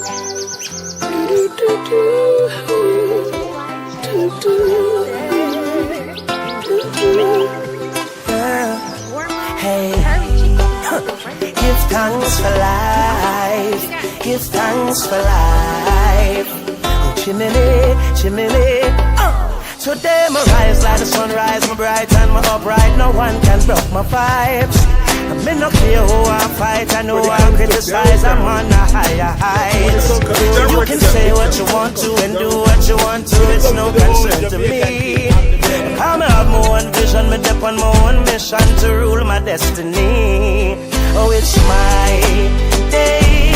Hey, give thanks for life. Give thanks for life. Oh, chimney, chimney. Today my rise like the sunrise, my bright and my upright. No one can block my vibes. I may not care who I fight, I know I criticize, I'm on a higher heights. You can say what you want to and do what you want to, it's no concern to me. I'm have my own vision, me dip on my own mission to rule my destiny. Oh, it's my day.